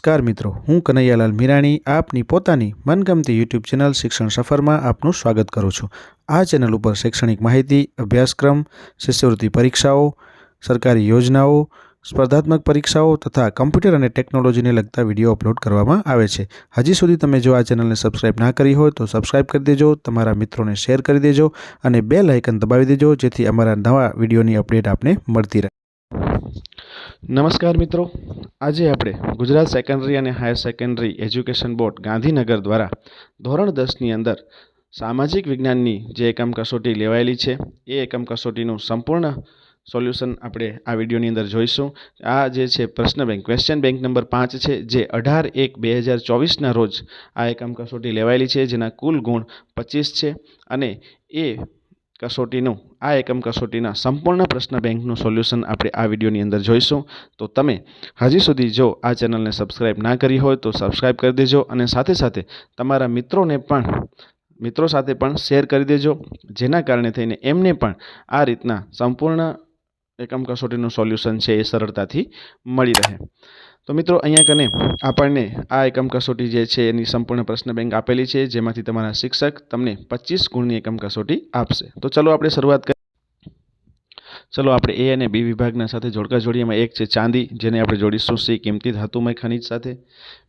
નમસ્કાર મિત્રો, હું કનૈયાલાલ મીરાણી આપની પોતાની મનગમતી યુટ્યુબ ચેનલ શિક્ષણ સફરમાં આપનું સ્વાગત કરું છું। આ ચેનલ ઉપર શૈક્ષણિક માહિતી, અભ્યાસક્રમ, શિષ્યવૃત્તિ પરીક્ષાઓ, સરકારી યોજનાઓ, સ્પર્ધાત્મક પરીક્ષાઓ તથા કમ્પ્યુટર અને ટેકનોલોજીને લગતા વિડીયો અપલોડ કરવામાં આવે છે। હજી સુધી તમે જો આ ચેનલને સબસ્ક્રાઇબ ના કરી હોય તો સબસ્ક્રાઇબ કરી દેજો, તમારા મિત્રોને શેર કરી દેજો અને બેલ આઇકન દબાવી દેજો જેથી અમારા નવા વિડીયોની અપડેટ આપને મળતી રહે। નમસ્કાર મિત્રો, આજે આપણે ગુજરાત સેકન્ડરી અને higher secondary education board Gandhinagar દ્વારા ધોરણ 10ની અંદર સામાજિક વિજ્ઞાનની જે એકમ કસોટી લેવાયેલી છે એ એકમ કસોટીનું સંપૂર્ણ સોલ્યુશન આપણે આ વિડીયોની અંદર જોઈશું। આ જે છે પ્રશ્ન બેંક ક્વેશ્ચન બેંક નંબર 5 છે, જે 18/1/2024ના રોજ આ એકમ કસોટી લેવાયેલી છે, જેના કુલ ગુણ 25 છે અને એ કસોટીનું આ એકમ કસોટીના સંપૂર્ણ પ્રશ્ન બેંકનું સોલ્યુશન આપણે આ વિડીયોની અંદર જોઈશું। તો તમે હજી સુધી જો આ ચેનલને સબસ્ક્રાઇબ ના કરી હોય તો સબસ્ક્રાઇબ કરી દેજો અને સાથે સાથે તમારા મિત્રો સાથે પણ શેર કરી દેજો, જેના કારણે થઈને એમને પણ આ રીતના સંપૂર્ણ એકમ કસોટીનું સોલ્યુશન છે એ સરળતાથી મળી રહે। તો મિત્રો, અહીંયા કને આપણને આ એકમ કસોટી જે છે એની સંપૂર્ણ પ્રશ્ન બેંક આપેલી છે, જેમાંથી તમારા શિક્ષક તમને 25 ગુણની એકમ કસોટી આપશે। તો ચલો આપણે શરૂઆત કરીએ। ચલો આપણે એ અને બી વિભાગના સાથે જોડકા જોડીએ। એમાં એક છે ચાંદી, જેને આપણે જોડીશું સી કિંમતી ધાતુમય ખનિજ સાથે।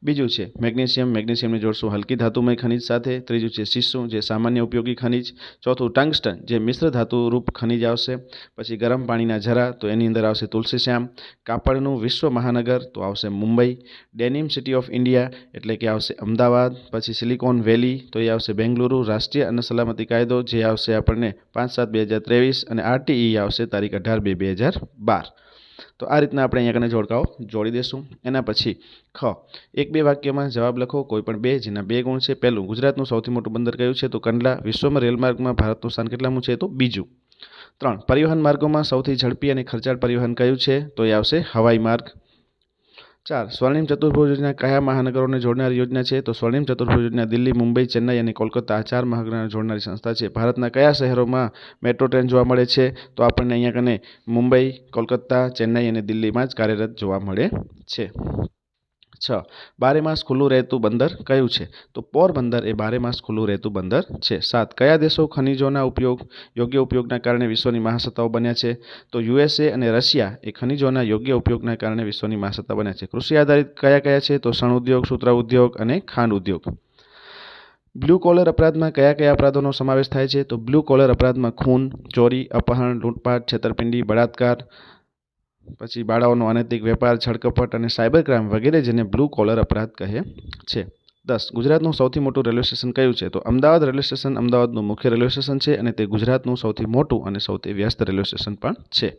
બીજું છે મેગ્નેશિયમને જોડશું હલકી ધાતુમય ખનિજ સાથે। ત્રીજું છે સીસુ, જે સામાન્ય ઉપયોગી ખનિજ। ચોથું ટંગસ્ટન, જે મિશ્ર ધાતુ રૂપ ખનિજ આવશે। પછી ગરમ પાણીના ઝરા, તો એની અંદર આવશે તુલસીશ્યામ। કાપડનું વિશ્વ મહાનગર, તો આવશે Mumbai. Denim city of India, એટલે કે આવશે અમદાવાદ। પછી સિલિકોન વેલી, તો એ આવશે બેંગલુરુ। રાષ્ટ્રીય અન્ન સલામતી કાયદો, જે આવશે આપણને 5/7/2023 અને આરટીઈ આવશે તારીખ 18/2/2012। તો આ રીતના આપણે અહીંયા કને જોડકાઓ જોડી દેશું। એના પછી ખ, 1-2 વાક્યમાં જવાબ લખો, કોઈ પણ 2, જેના 2 ગુણ છે। પહેલું, ગુજરાતનું સૌથી મોટું બંદર કયું છે? તો કંડલા। વિશ્વમાં રેલમાર્ગમાં ભારતનું સ્થાન કેટલામું છે? તો બીજું। 3, પરિવહન માર્ગોમાં સૌથી ઝડપી અને ખર્ચાળ પરિવહન કયું છે? તો એ આવશે હવાઈ માર્ગ। 4, સ્વર્ણિમ ચતુર્ભુજ યોજના કયા મહાનગરોને જોડનારી યોજના છે? તો સ્વર્ણિમ ચતુર્ભુજ યોજના દિલ્હી, મુંબઈ, ચેન્નાઈ અને કોલકાતા આ 4 મહાનગરોને જોડનારી સંસ્થા છે। ભારતના કયા શહેરોમાં મેટ્રો ટ્રેન જોવા મળે છે? તો આપણને અહીંયા કને મુંબઈ, કોલકાતા, ચેન્નાઈ અને દિલ્હીમાં જ કાર્યરત જોવા મળે છે। 6, 12 માસ ખુલ્લું રહેતું બંદર કયું છે? તો પોરબંદર એ 12 માસ ખુલ્લું રહેતું બંદર છે। 7, કયા દેશો ખનિજોના યોગ્ય ઉપયોગના કારણે વિશ્વની મહાસત્તાઓ બન્યા છે? તો યુએસએ અને રશિયા એ ખનિજોના યોગ્ય ઉપયોગના કારણે વિશ્વની મહાસત્તા બન્યા છે। કૃષિ આધારિત કયા છે? તો શણ ઉદ્યોગ, સૂત્ર ઉદ્યોગ અને ખાંડ ઉદ્યોગ। બ્લુ કોલર અપરાધમાં કયા અપરાધોનો સમાવેશ થાય છે? તો બ્લુ કોલર અપરાધમાં ખૂન, ચોરી, અપહરણ, લૂંટફાટ, છેતરપિંડી, બળાત્કાર, પછી બાળાઓનો અનૈતિક વેપાર, છળકપટ અને સાયબર ક્રાઇમ વગેરે, જેને બ્લુ કોલર અપરાધ કહે છે। 10, ગુજરાતનું સૌથી મોટું રેલવે સ્ટેશન કયું છે? તો અમદાવાદ રેલવે સ્ટેશન અમદાવાદનું મુખ્ય રેલવે સ્ટેશન છે અને તે ગુજરાતનું સૌથી મોટું અને સૌથી વ્યસ્ત રેલવે સ્ટેશન પણ છે।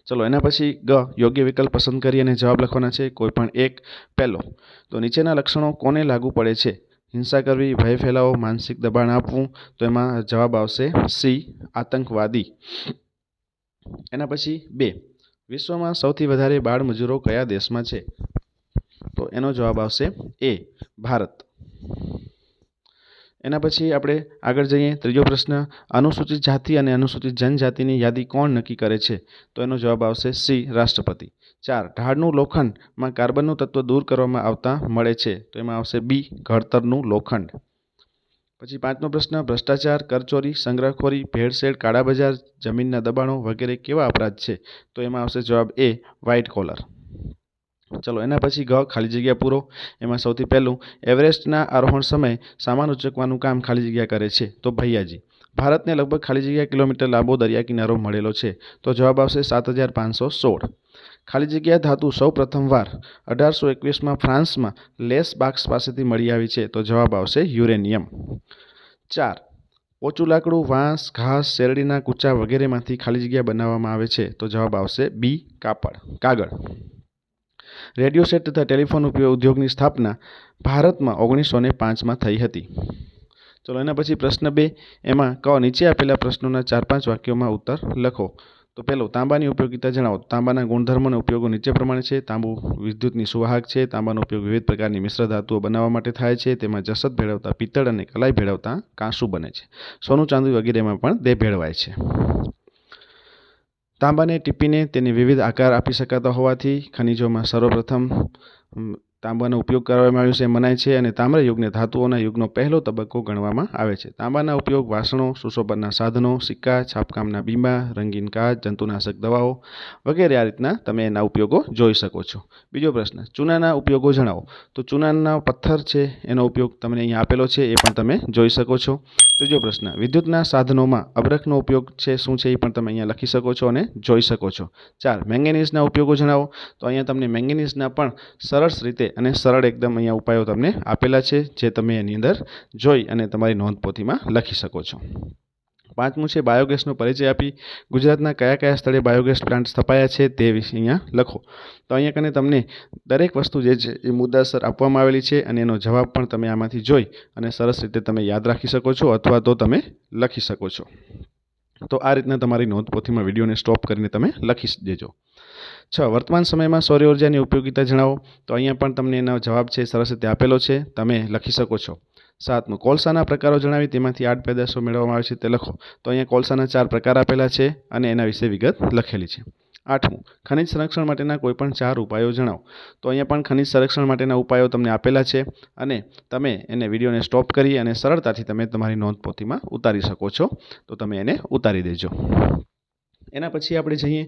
ચલો એના પછી ગ, યોગ્ય વિકલ્પ પસંદ કરી અને જવાબ લખવાના છે, કોઈ પણ એક। પહેલો, તો નીચેના લક્ષણો કોને લાગુ પડે છે? હિંસા કરવી, ભય ફેલાવો, માનસિક દબાણ આપવું, તો એમાં જવાબ આવશે સી, આતંકવાદી। એના પછી 2, વિશ્વમાં સૌથી વધારે બાળ મજૂરો કયા દેશમાં છે? તો એનો જવાબ આવશે એ, ભારત। એના પછી આપણે આગળ જઈએ। ત્રીજો પ્રશ્ન, અનુસૂચિત જાતિ અને અનુસૂચિત જનજાતિની યાદી કોણ નક્કી કરે છે? તો એનો જવાબ આવશે સી, રાષ્ટ્રપતિ। 4, ઢાળનું લોખંડમાં કાર્બનનું તત્વ દૂર કરવામાં આવતા મળે છે? તો એમાં આવશે બી, ઘડતરનું લોખંડ। પછી 5મો પ્રશ્ન, ભ્રષ્ટાચાર, કરચોરી, સંગ્રહખોરી, ભેળસેળ, કાળાબજાર, જમીનના દબાણો વગેરે કેવા અપરાધ છે? તો એમાં આવશે જવાબ એ, વ્હાઇટ કોલર। ચલો એના પછી ગ, ખાલી જગ્યા પૂરો। એમાં સૌથી પહેલું, એવરેસ્ટના આરોહણ સમયે સામાન ઉચકવાનું કામ ખાલી જગ્યા કરે છે? તો ભૈયાજી। ભારતને લગભગ ખાલી જગ્યા કિલોમીટર લાંબો દરિયા કિનારો મળેલો છે? તો જવાબ આવશે 7516। ખાલી જગ્યા ધાતુ સૌ પ્રથમવાર 1821માં ફ્રાન્સમાં લેસ બાક્સ પાસેથી મળી આવી છે? તો જવાબ આવશે યુરેનિયમ। 4, પોચું લાકડું વાંસ, ઘાસ, શેરડીના કૂચા વગેરેમાંથી ખાલી જગ્યા બનાવવામાં આવે છે? તો જવાબ આવશે બી, કાગળ। રેડિયો સેટ તથા ટેલિફોન ઉદ્યોગની સ્થાપના ભારતમાં 1905માં થઈ હતી? ચલો એના પછી પ્રશ્ન 2, એમાં ક, નીચે આપેલા પ્રશ્નોના 4-5 વાક્યોમાં ઉત્તર લખો। તો પહેલું, તાંબાની ઉપયોગિતા જણાવો। તાંબાના ગુણધર્મો અને ઉપયોગો નીચે પ્રમાણે છે। તાંબુ વિદ્યુતની સુવાહક છે। તાંબાનો ઉપયોગ વિવિધ પ્રકારની મિશ્ર ધાતુઓ બનાવવા માટે થાય છે। તેમાં જસત ભેળવતા પિત્તળ અને કલાઈ ભેળવતા કાંસુ બને છે। સોનું, ચાંદી વગેરેમાં પણ તે ભેળવાય છે। તાંબાને ટીપીને તેને વિવિધ આકાર આપી શકાતા હોવાથી ખનિજોમાં સર્વપ્રથમ તાંબાનો ઉપયોગ કરવામાં આવ્યો છે મનાય છે અને તામ્ર યુગને ધાતુઓના યુગનો પહેલો તબક્કો ગણવામાં આવે છે. તાંબાના ઉપયોગ વાસણો, સુશોભનના સાધનો, સિક્કા, છાપકામના બીંબા, રંગીન કાચ, જંતુનાશક દવાઓ વગેરે આ રીતના તમે એના ઉપયોગો જોઈ શકો છો. બીજો પ્રશ્ન, ચૂનાના ઉપયોગો જણાવો. તો ચૂનાના પથ્થર છે એનો ઉપયોગ તમને અહીંયા આપેલો છે, એ પણ તમે જોઈ શકો છો. ત્રીજો પ્રશ્ન, વિદ્યુતના સાધનોમાં અબરખનો ઉપયોગ છે શું છે એ પણ તમે અહીંયા લખી શકો છો અને જોઈ શકો છો. 4, મેંગેનીઝના ઉપયોગો જણાવો. તો અહીંયા તમને મેંગેનીઝના પણ સરસ રીતે અને સરળ એકદમ અહીંયા ઉપાયો તમને આપેલા છે, જે તમે એની અંદર જોઈ અને તમારી નોંધપોથીમાં લખી શકો છો. 5મું છે બાયોગેસનો પરિચય આપી ગુજરાતના કયા કયા સ્થળે બાયોગેસ પ્લાન્ટ સ્થપાયા છે તે વિશે અહીંયા લખો. તો અહીંયા કને તમને દરેક વસ્તુ જે છે એ મુદ્દાસર આપવામાં આવેલી છે અને એનો જવાબ પણ તમે આમાંથી જોઈ અને સરસ રીતે તમે યાદ રાખી શકો છો અથવા તો તમે લખી શકો છો. તો આ રીતના તમારી નોંધપોથીમાં વિડીયોને સ્ટોપ કરીને તમે લખી દેજો. 6, વર્તમાન સમયમાં સૌર ઉર્જાની ઉપયોગિતા જણાવો. તો અહીંયા પણ તમને એનો જવાબ છે સરસ રીતે આપેલો છે, તમે લખી શકો છો. 7મું, કોલસાના પ્રકારો જણાવી તેમાંથી 8 પેદાશો મેળવવામાં આવે છે તે લખો. તો અહીંયા કોલસાના 4 પ્રકાર આપેલા છે અને એના વિશે વિગત લખેલી છે. 8મું, ખનિજ સંરક્ષણ માટેના કોઈપણ 4 ઉપાયો જણાવો. તો અહીંયા પણ ખનિજ સંરક્ષણ માટેના ઉપાયો તમને આપેલા છે અને તમે એને વિડીયોને સ્ટોપ કરી અને સરળતાથી તમે તમારી નોંધપોથીમાં ઉતારી શકો છો. તો તમે એને ઉતારી દેજો. એના પછી આપણે જઈએ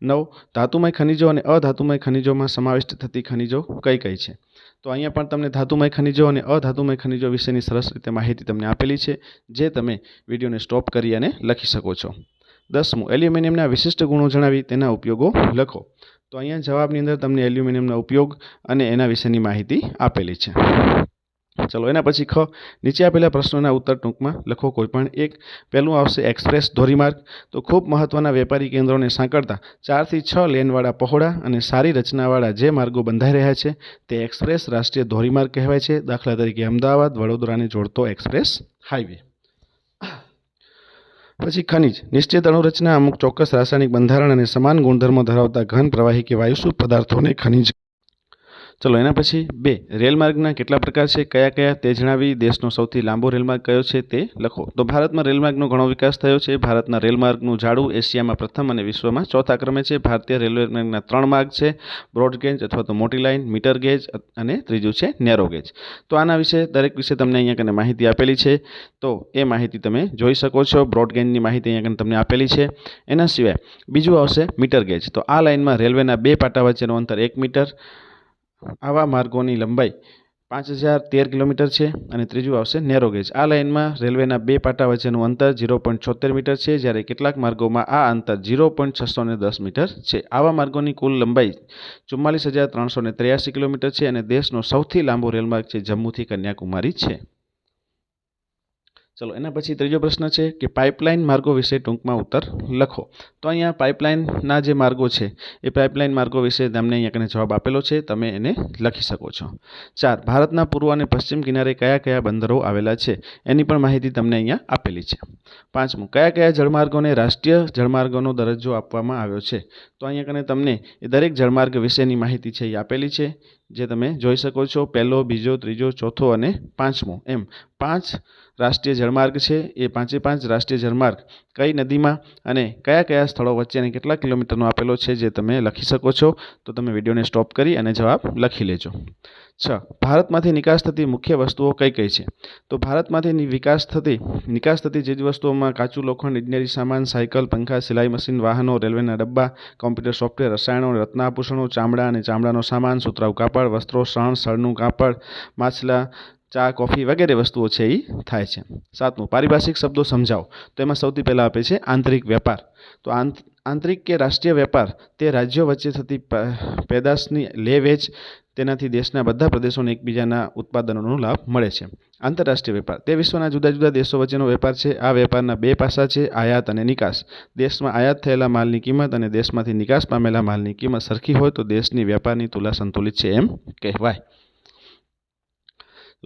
9, ધાતુમય ખનિજો અને અધાતુમય ખનિજોમાં સમાવિષ્ટ થતી ખનિજો કઈ કઈ છે. તો અહીંયા પણ તમને ધાતુમય ખનિજો અને અધાતુમય ખનિજો વિશેની સરસ રીતે માહિતી તમને આપેલી છે, જે તમે વિડીયોને સ્ટોપ કરી અને લખી શકો છો. 10મું, એલ્યુમિનિયમના વિશિષ્ટ ગુણો જણાવી તેના ઉપયોગો લખો. તો અહીંયા જવાબની અંદર તમને એલ્યુમિનિયમના ઉપયોગ અને એના વિશેની માહિતી આપેલી છે. ચલો એના પછી ખ, નીચે આપેલા પ્રશ્નોના ઉત્તર ટૂંકમાં લખો કોઈ પણ એક. પહેલું આવશે એક્સપ્રેસ ધોરીમાર્ગ. તો ખૂબ મહત્વના વેપારી કેન્દ્રોને સાંકળતા 4 થી 6 લેનવાળા પહોળા અને સારી રચનાવાળા જે માર્ગો બંધાઈ રહ્યા છે તે એક્સપ્રેસ રાષ્ટ્રીય ધોરીમાર્ગ કહેવાય છે. દાખલા તરીકે અમદાવાદ વડોદરાને જોડતો એક્સપ્રેસ હાઈવે. પછી ખનિજ, નિશ્ચિત અણુરચના, અમુક ચોક્કસ રાસાયણિક બંધારણ અને સમાન ગુણધર્મો ધરાવતા ઘન પ્રવાહી કે વાયુસુપ પદાર્થોને ખનિજ. ચલો એના પછી 2, રેલમાર્ગના કેટલા પ્રકાર છે, કયા કયા તે જણાવી દેશનો સૌથી લાંબો રેલમાર્ગ કયો છે તે લખો. તો ભારતમાં રેલમાર્ગનો ઘણો વિકાસ થયો છે. ભારતના રેલમાર્ગનું જાડું એશિયામાં પ્રથમ અને વિશ્વમાં ચોથા ક્રમે છે. ભારતીય રેલવે માર્ગના 3 માર્ગ છે, બ્રોડ ગેજ અથવા તો મોટી લાઇન, મીટર ગેજ અને ત્રીજું છે નેરો ગેજ. તો આના વિશે દરેક વિશે તમને અહીંયા કને માહિતી આપેલી છે, તો એ માહિતી તમે જોઈ શકો છો. બ્રોડ ગેજની માહિતી અહીંયા કને તમને આપેલી છે. એના સિવાય બીજું આવશે મીટર ગેજ. તો આ લાઇનમાં રેલવેના 2 પાટા વચ્ચેનું અંતર 1 મીટર, આવા માર્ગોની લંબાઈ 5013 કિલોમીટર છે. અને ત્રીજું આવશે નેરો ગેજ. આ લાઇનમાં રેલવેના 2 પાટા વચ્ચેનું અંતર 0.76 મીટર છે, જ્યારે કેટલાક માર્ગોમાં આ અંતર 0.610 મીટર છે. આવા માર્ગોની કુલ લંબાઈ 44383 કિલોમીટર છે અને દેશનો સૌથી લાંબો રેલમાર્ગ છે જમ્મુથી કન્યાકુમારી છે. ચલો એના પછી ત્રીજો પ્રશ્ન છે કે પાઇપલાઇન માર્ગો વિશે ટૂંકમાં ઉત્તર લખો. તો અહીંયા પાઇપલાઇનના જે માર્ગો છે એ પાઇપલાઇન માર્ગો વિશે તમને અહીંયા કને જવાબ આપેલો છે, તમે એને લખી શકો છો. 4, ભારતના પૂર્વ અને પશ્ચિમ કિનારે કયા કયા બંદરો આવેલા છે એની પણ માહિતી તમને અહીંયા આપેલી છે. 5મું, કયા કયા જળમાર્ગોને રાષ્ટ્રીય જળમાર્ગોનો દરજ્જો આપવામાં આવ્યો છે. તો અહીંયા કને તમને એ દરેક જળમાર્ગ વિશેની માહિતી છે એ આપેલી છે, જે તમે જોઈ શકો છો. પહેલો, બીજો, ત્રીજો, ચોથો અને 5મો એમ 5 રાષ્ટ્રીય જળમાર્ગ છે. એ 5 રાષ્ટ્રીય જળમાર્ગ કઈ નદીમાં અને કયા કયા સ્થળો વચ્ચે અને કેટલા કિલોમીટરનો આપેલો છે જે તમે લખી શકો છો. તો તમે વિડીયોને સ્ટોપ કરી અને જવાબ લખી લેજો. 6, ભારતમાંથી નિકાસ થતી મુખ્ય વસ્તુઓ કઈ કઈ છે. તો ભારતમાંથી નિકાસ થતી ચીજ વસ્તુઓમાં કાચું લોખંડ, ઇજનેરી સામાન, સાયકલ, પંખા, સિલાઈ મશીન, વાહનો, રેલવેના ડબ્બા, કોમ્પ્યુટર સોફ્ટવેર, રસાયણો, રત્નાભૂષણો, ચામડા અને ચામડાનો સામાન, સુતરાઉ કાપડ, વસ્ત્રો, શણ, શણનું કાપડ, માછલા, ચા, કોફી વગેરે વસ્તુઓ છે એ થાય છે. 7મું, પારિભાષિક શબ્દો સમજાવો. તો એમાં સૌથી પહેલાં આપે છે આંતરિક વેપાર. તો આંતરિક કે રાષ્ટ્રીય વેપાર તે રાજ્યો વચ્ચે થતી પેદાશની લે વેચ, તેનાથી દેશના બધા પ્રદેશોને એકબીજાના ઉત્પાદનોનો લાભ મળે છે. આંતરરાષ્ટ્રીય વેપાર તે વિશ્વના જુદા જુદા દેશો વચ્ચેનો વેપાર છે. આ વેપારના 2 પાસા છે, આયાત અને નિકાસ. દેશમાં આયાત થયેલા માલની કિંમત અને દેશમાંથી નિકાસ પામેલા માલની કિંમત સરખી હોય તો દેશની વેપારની તુલા સંતુલિત છે એમ કહેવાય.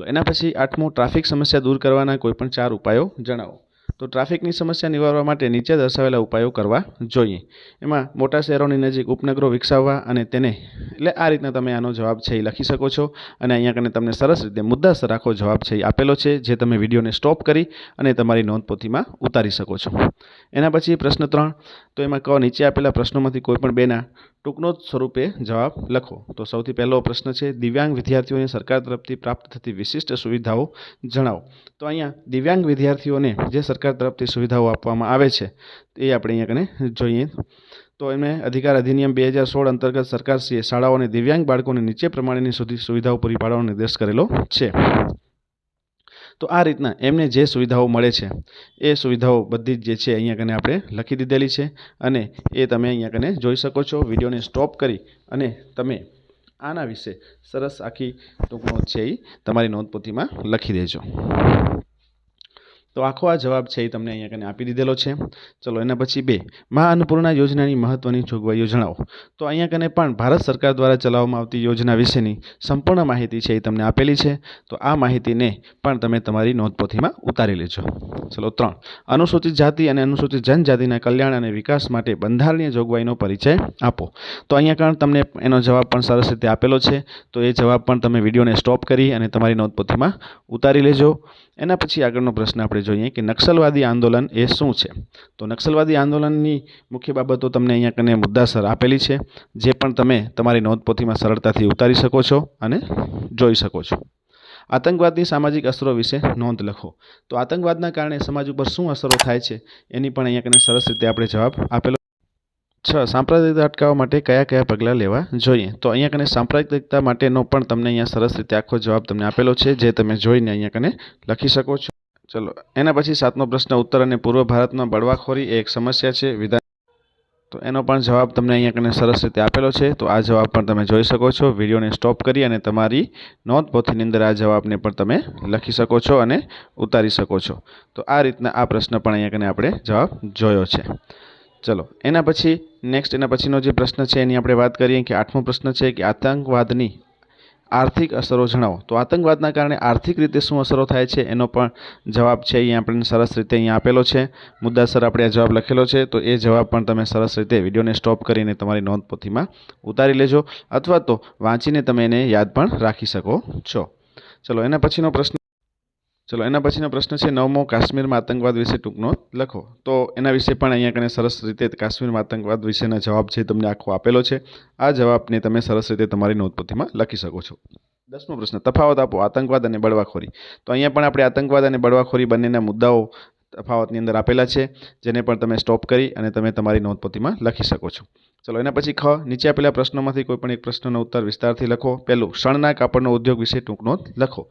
એના પછી 8મું, ટ્રાફિક સમસ્યા દૂર કરવાના કોઈ પણ 4 ઉપાયો જણાવો. તો ટ્રાફિકની સમસ્યા નિવારવા માટે નીચે દર્શાવેલા ઉપાયો કરવા જોઈએ. એમાં મોટા શહેરોની નજીક ઉપનગરો વિકસાવવા અને તેને એટલે આ રીતના તમે આનો જવાબ છે એ લખી શકો છો. અને અહીંયા કને તમને સરસ રીતે મુદ્દાસર આખો જવાબ છે એ આપેલો છે, જે તમે વિડીયોને સ્ટોપ કરી અને તમારી નોંધપોથીમાં ઉતારી શકો છો. એના પછી પ્રશ્ન 3, તો એમાં કહો નીચે આપેલા પ્રશ્નોમાંથી કોઈ પણ બેના ટૂંકનોટ સ્વરૂપે જવાબ લખો. તો સૌથી પહેલો પ્રશ્ન છે, દિવ્યાંગ વિદ્યાર્થીઓને સરકાર તરફથી પ્રાપ્ત થતી વિશિષ્ટ સુવિધાઓ જણાવો. તો અહીંયા દિવ્યાંગ વિદ્યાર્થીઓને જે સરકાર તરફથી સુવિધાઓ આપવામાં આવે છે એ આપણે અહીંયા કને જોઈએ. તો એમને અધિકાર અધિનિયમ 2016 અંતર્ગત સરકારશ્રીએ શાળાઓ અને દિવ્યાંગ બાળકોને નીચે પ્રમાણેની સુવિધાઓ પૂરી પાડવાનો નિર્દેશ કરેલો છે. તો આ રીતના એમને જે સુવિધાઓ મળે છે એ સુવિધાઓ બધી જ જે છે અહીંયા કને આપણે લખી દીધેલી છે અને એ તમે અહીંયા કને જોઈ શકો છો. વિડીયોને સ્ટોપ કરી અને તમે આના વિશે સરસ આખી ટૂંકનોટ છે એ તમારી નોંધપોથીમાં લખી દેજો. તો આખો આ જવાબ છે એ તમને અહીંયા કને આપી દીધેલો છે. ચલો એના પછી 2, મા અન્નપૂર્ણા યોજનાની મહત્વની જોગવાઈઓ જણાવો. તો અહીંયા કને પણ ભારત સરકાર દ્વારા ચલાવવામાં આવતી યોજના વિશેની સંપૂર્ણ માહિતી છે એ તમને આપેલી છે. તો આ માહિતીને પણ તમે તમારી નોંધપોથીમાં ઉતારી લેજો. ચલો 3, અનુસૂચિત જાતિ અને અનુસૂચિત જનજાતિના કલ્યાણ અને વિકાસ માટે બંધારણીય જોગવાઈનો પરિચય આપો. તો અહીંયા કારણ તમને એનો જવાબ પણ સરસ રીતે આપેલો છે. તો એ જવાબ પણ તમે વિડીયોને સ્ટોપ કરી અને તમારી નોંધપોથીમાં ઉતારી લેજો. એના પછી આગળનો પ્રશ્ન આપણે જોઈએ કે નક્સલવાદી આંદોલન એ શું છે. તો નક્સલવાદી આંદોલનની મુખ્ય બાબતો તમને અહીંયા કને મુદ્દાસર આપેલી છે, જે પણ તમે તમારી નોંધપોથીમાં સરળતાથી ઉતારી શકો છો અને જોઈ શકો છો. આતંકવાદની સામાજિક અસરો વિશે નોંધ લખો. તો આતંકવાદના કારણે સમાજ ઉપર શું અસરો થાય છે એની પણ અહીંયા કને સરસ રીતે આપણે જવાબ આપેલો. 6, સાંપ્રદાયિકતા અટકાવવા માટે કયા કયા પગલાં લેવા જોઈએ. તો અહીંયા કને સાંપ્રદાયિકતા માટેનો પણ તમને અહીંયા સરસ રીતે આખો જવાબ તમને આપેલો છે, જે તમે જોઈને અહીંયા કને લખી શકો છો. ચલો એના પછી 7મો પ્રશ્ન, ઉત્તર અને પૂર્વ ભારતમાં બળવાખોરી એ એક સમસ્યા છે, વિધાન. તો એનો પણ જવાબ તમને અહીંયા કને સરસ રીતે આપેલો છે. તો આ જવાબ પણ તમે જોઈ શકો છો. વિડીયોને સ્ટોપ કરી અને તમારી નોંધપોથીની અંદર આ જવાબને પણ તમે લખી શકો છો અને ઉતારી શકો છો. તો આ રીતના આ પ્રશ્ન પણ અહીંયા કને આપણે જવાબ જોયો છે. ચલો એના પછી નેક્સ્ટ એના પછીનો જે પ્રશ્ન છે એની આપણે વાત કરીએ કે 8મો પ્રશ્ન છે કે આતંકવાદની આર્થિક અસરો જણાવો. તો આતંકવાદના કારણે આર્થિક રીતે શું અસરો થાય છે એનો પણ જવાબ છે અહીંયા આપણને સરસ રીતે અહીંયા આપેલો છે. મુદ્દાસર આપણે આ જવાબ લખેલો છે. તો એ જવાબ પણ તમે સરસ રીતે વિડીયોને સ્ટોપ કરીને તમારી નોંધપોથીમાં ઉતારી લેજો, અથવા તો વાંચીને તમે એને યાદ પણ રાખી શકો છો. ચલો એના પછીનો પ્રશ્ન છે 9મો, કાશ્મીરમાં આતંકવાદ વિશે ટૂંકનો લખો. તો એના વિશે પણ અહીંયા કને સરસ રીતે કાશ્મીરમાં આતંકવાદ વિશેના જવાબ છે તમને આખો આપેલો છે. આ જવાબને તમે સરસ રીતે તમારી નોંધપોથીમાં લખી શકો છો. 10મો પ્રશ્ન, તફાવત આપો આતંકવાદ અને બળવાખોરી. તો અહીંયા પણ આપણે આતંકવાદ અને બળવાખોરી બંનેના મુદ્દાઓ તફાવતની અંદર આપેલા છે, જેને પણ તમે સ્ટોપ કરી અને તમે તમારી નોંધપોથીમાં લખી શકો છો. ચલો એના પછી ખ, નીચે આપેલા પ્રશ્નોમાંથી કોઈ પણ એક પ્રશ્નનો ઉત્તર વિસ્તારથી લખો. પહેલું, શણના કાપડનો ઉદ્યોગ વિશે ટૂંકનો લખો.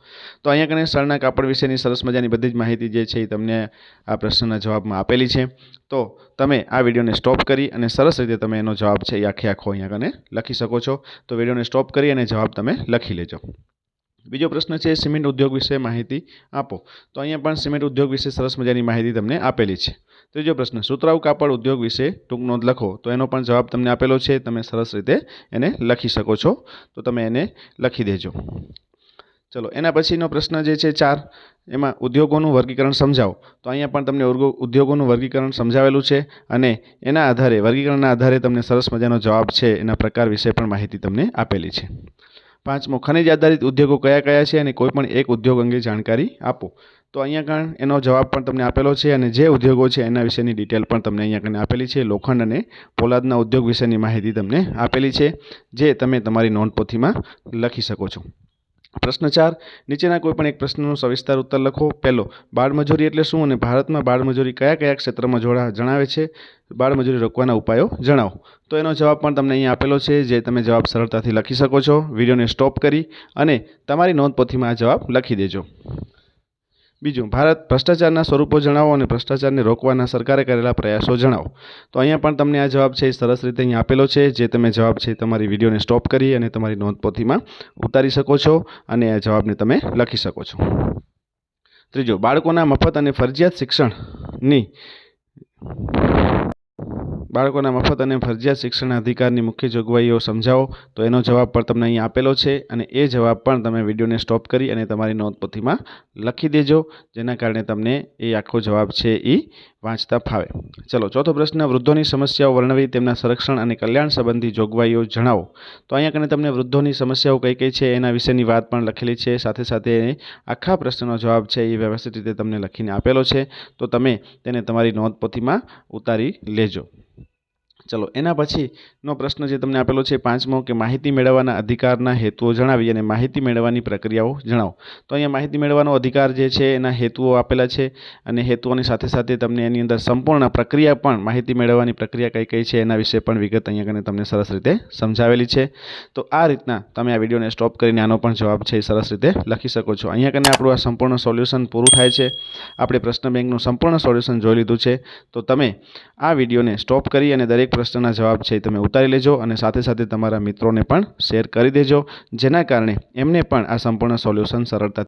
તો અહીંયા કને શણના કાપડ વિશેની સરસ મજાની બધી જ માહિતી જે છે એ તમને આ પ્રશ્નના જવાબમાં આપેલી છે. તો તમે આ વિડીયોને સ્ટોપ કરી અને સરસ રીતે તમે એનો જવાબ છે એ આખો અહીંયા કને લખી શકો છો. તો વિડીયોને સ્ટોપ કરી અને જવાબ તમે લખી લેજો. બીજો પ્રશ્ન છે સિમેન્ટ ઉદ્યોગ વિશે માહિતી આપો. તો અહીંયા પણ સિમેન્ટ ઉદ્યોગ વિશે સરસ મજાની માહિતી તમને આપેલી છે. ત્રીજો પ્રશ્ન, સુતરાઉ કાપડ ઉદ્યોગ વિશે ટૂંક નોંધ લખો. તો એનો પણ જવાબ તમને આપેલો છે, તમે સરસ રીતે એને લખી શકો છો. તો તમે એને લખી દેજો. ચલો એના પછીનો પ્રશ્ન જે છે 4, એમાં ઉદ્યોગોનું વર્ગીકરણ સમજાવો. તો અહીંયા પણ તમને ઉદ્યોગોનું વર્ગીકરણ સમજાવેલું છે અને એના આધારે વર્ગીકરણના આધારે તમને સરસ મજાનો જવાબ છે એના પ્રકાર વિશે પણ માહિતી તમને આપેલી છે. 5મો, ખનિજ આધારિત ઉદ્યોગો કયા કયા છે અને કોઈ પણ એક ઉદ્યોગ અંગે જાણકારી આપો. તો અહીંયા કારણ એનો જવાબ પણ તમને આપેલો છે અને જે ઉદ્યોગો છે એના વિશેની ડિટેલ પણ તમને અહીંયા કને આપેલી છે. લોખંડ અને પોલાદના ઉદ્યોગ વિશેની માહિતી તમને આપેલી છે, જે તમે તમારી નોંધપોથીમાં લખી શકો છો. પ્રશ્ન 4, નીચેના કોઈ પણ એક પ્રશ્નનો સવિસ્તાર ઉત્તર લખો. પહેલો, બાળમજૂરી એટલે શું અને ભારતમાં બાળમજૂરી કયા કયા ક્ષેત્રમાં જણાવે છે. બાળમજૂરી રોકવાના ઉપાયો જણાવો. તો એનો જવાબ પણ તમને અહીંયા આપેલો છે, જે તમે જવાબ સરળતાથી લખી શકો છો. વિડીયોને સ્ટોપ કરી અને તમારી નોંધપોથીમાં આ જવાબ લખી દેજો. બીજું, ભારત ભ્રષ્ટાચારના સ્વરૂપો જણાવો અને ભ્રષ્ટાચારને રોકવાના સરકારે કરેલા પ્રયાસો જણાવો. તો અહીંયા પણ તમને આ જવાબ છે એ સરસ રીતે અહીંયા આપેલો છે, જે તમે જવાબ છે તમારી વિડીયોને સ્ટોપ કરી અને તમારી નોંધપોથીમાં ઉતારી શકો છો અને આ જવાબને તમે લખી શકો છો. ત્રીજો, બાળકોના મફત અને ફરજિયાત શિક્ષણની બાળકોના મફત અને ફરજિયાત શિક્ષણના અધિકારની મુખ્ય જોગવાઈઓ સમજાવો. તો એનો જવાબ પણ તમને અહીં આપેલો છે અને એ જવાબ પણ તમે વિડીયોને સ્ટોપ કરી અને તમારી નોંધપોથીમાં લખી દેજો, જેના કારણે તમને એ આખો જવાબ છે એ વાંચતા ફાવે. ચલો, ચોથો પ્રશ્ન, વૃદ્ધોની સમસ્યાઓ વર્ણવી તેમના સંરક્ષણ અને કલ્યાણ સંબંધી જોગવાઈઓ જણાવો. તો અહીંયા કને તમને વૃદ્ધોની સમસ્યાઓ કઈ કઈ છે એના વિશેની વાત પણ લખેલી છે. સાથે સાથે આખા પ્રશ્નનો જવાબ છે એ વ્યવસ્થિત રીતે તમને લખીને આપેલો છે. તો તમે તેને તમારી નોંધપોથીમાં ઉતારી લેજો. ચલો, એના પછીનો પ્રશ્ન જે તમને આપેલો છે 5મો, કે માહિતી મેળવવાના અધિકારના હેતુઓ જણાવી અને માહિતી મેળવવાની પ્રક્રિયાઓ જણાવો. તો અહીંયા માહિતી મેળવવાનો અધિકાર જે છે એના હેતુઓ આપેલા છે અને હેતુઓની સાથે સાથે તમને એની અંદર સંપૂર્ણ પ્રક્રિયા પણ, માહિતી મેળવવાની પ્રક્રિયા કઈ કઈ છે એના વિશે પણ વિગત અહીંયા કને તમને સરસ રીતે સમજાવેલી છે. તો આ રીતના તમે આ વિડીયોને સ્ટોપ કરીને આનો પણ જવાબ છે એ સરસ રીતે લખી શકો છો. અહીંયા કને આપણું આ સંપૂર્ણ સોલ્યુશન પૂરું થાય છે. આપણે પ્રશ્ન બેંકનું સંપૂર્ણ સોલ્યુશન જોઈ લીધું છે. તો તમે આ વિડીયોને સ્ટોપ કરી અને દરેક પ્રશ્નના જવાબ છે તમે ઉતારી લેજો અને સાથે સાથે તમારા મિત્રોને પણ શેર કરી દેજો, જેના કારણે એમને પણ આ સંપૂર્ણ સોલ્યુશન સરળતાથી